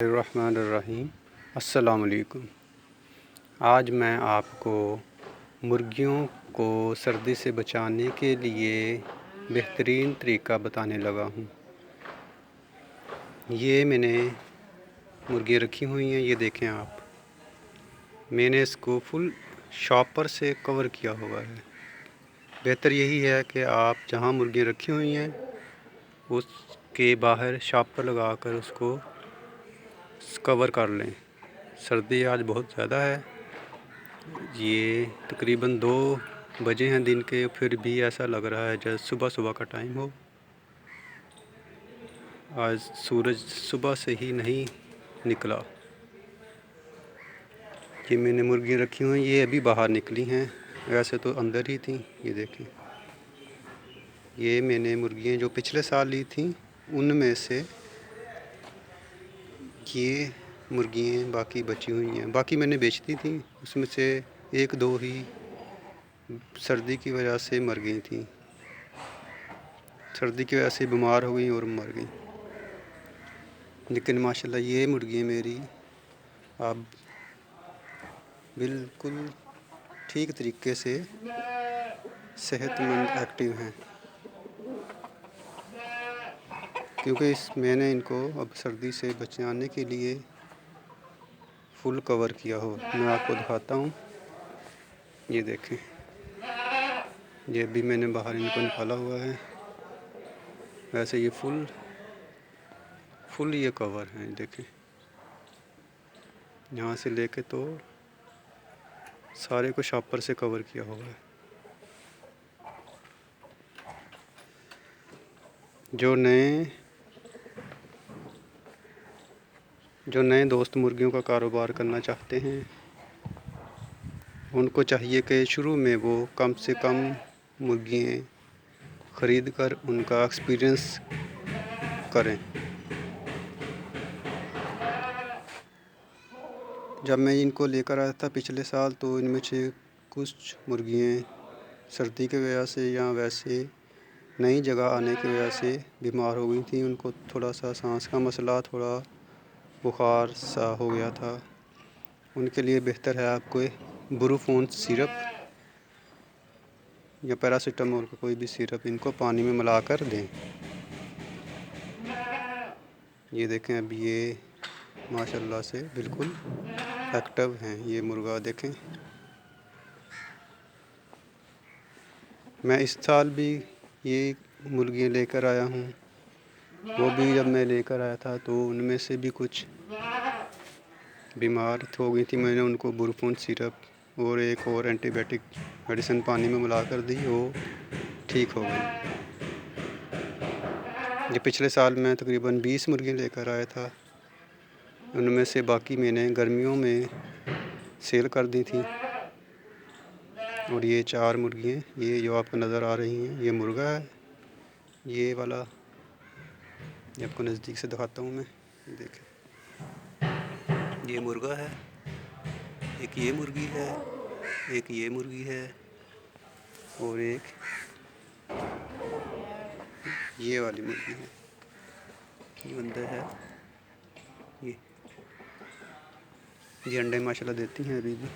الرحمن الرحیم۔ السلام علیکم۔ آج میں آپ کو مرغیوں کو سردی سے بچانے کے لیے بہترین طریقہ بتانے لگا ہوں۔ یہ میں نے مرغیاں رکھی ہوئی ہیں، یہ دیکھیں آپ، میں نے اس کو فل شاپر سے کور کیا ہوا ہے۔ بہتر یہی ہے کہ آپ جہاں مرغیاں رکھی ہوئی ہیں اس کے باہر شاپر لگا کر اس کو کور کر لیں۔ سردی آج بہت زیادہ ہے، یہ تقریباً 2 بجے ہیں دن کے، پھر بھی ایسا لگ رہا ہے جیسے صبح کا ٹائم ہو۔ آج سورج صبح سے ہی نہیں نکلا۔ یہ میں نے مرغیاں رکھی ہوئی ہیں، یہ ابھی باہر نکلی ہیں، ویسے تو اندر ہی تھیں۔ یہ دیکھیں، یہ میں نے مرغیاں جو پچھلے سال لی تھیں ان میں سے یہ مرغیاں باقی بچی ہوئی ہیں، باقی میں نے بیچ دی تھیں، اس میں سے 1-2 ہی سردی کی وجہ سے مر گئی تھیں، سردی کی وجہ سے بیمار ہو گئیں اور مر گئیں۔ لیکن ماشاءاللہ یہ مرغیاں میری اب بالکل ٹھیک طریقے سے صحت مند ایکٹیو ہیں، کیونکہ میں نے ان کو اب سردی سے بچانے کے لیے فل کور کیا ہو۔ میں آپ کو دکھاتا ہوں، یہ دیکھیں، یہ بھی میں نے باہر ان کو نکالا ہوا ہے، ویسے یہ فل یہ کور ہیں، دیکھیں یہاں سے لے کے تو سارے کو شاپر سے کور کیا ہوا ہے۔ جو نئے دوست مرغیوں کا کاروبار کرنا چاہتے ہیں ان کو چاہیے کہ شروع میں وہ کم سے کم مرغیاں خرید کر ان کا ایکسپیرئنس کریں۔ جب میں ان کو لے کر آیا تھا پچھلے سال تو ان میں سے کچھ مرغیاں سردی کی وجہ سے یا ویسے نئی جگہ آنے کی وجہ سے بیمار ہو گئی تھیں، ان کو تھوڑا سا سانس کا مسئلہ، تھوڑا بخار سا ہو گیا تھا۔ ان کے لیے بہتر ہے آپ کو بروفون سیرپ یا پیراسیٹامول کا کوئی بھی سیرپ ان کو پانی میں ملا کر دیں۔ یہ دیکھیں، اب یہ ماشاءاللہ سے بالکل ایکٹیو ہیں، یہ مرغا دیکھیں۔ میں اس سال بھی یہ مرغیاں لے کر آیا ہوں، وہ بھی جب میں لے کر آیا تھا تو ان میں سے بھی کچھ بیمار ہو گئی تھی، میں نے ان کو بروفون سیرپ اور ایک اور اینٹی بائیوٹک میڈیسن پانی میں ملا کر دی، وہ ٹھیک ہو گئی۔ یہ پچھلے سال میں تقریباً 20 مرغیاں لے کر آیا تھا، ان میں سے باقی میں نے گرمیوں میں سیل کر دی تھیں، اور یہ 4 مرغیاں یہ جو آپ کو نظر آ رہی ہیں یہ مرغا ہے، یہ والا یہ آپ کو نزدیک سے دکھاتا ہوں میں، دیکھیں یہ مرغا ہے، ایک یہ مرغی ہے، ایک یہ مرغی ہے، اور ایک یہ والی مرغی ہے، یہ اندر ہے۔ یہ انڈے ماشاءاللہ دیتی ہیں ابھی بھی۔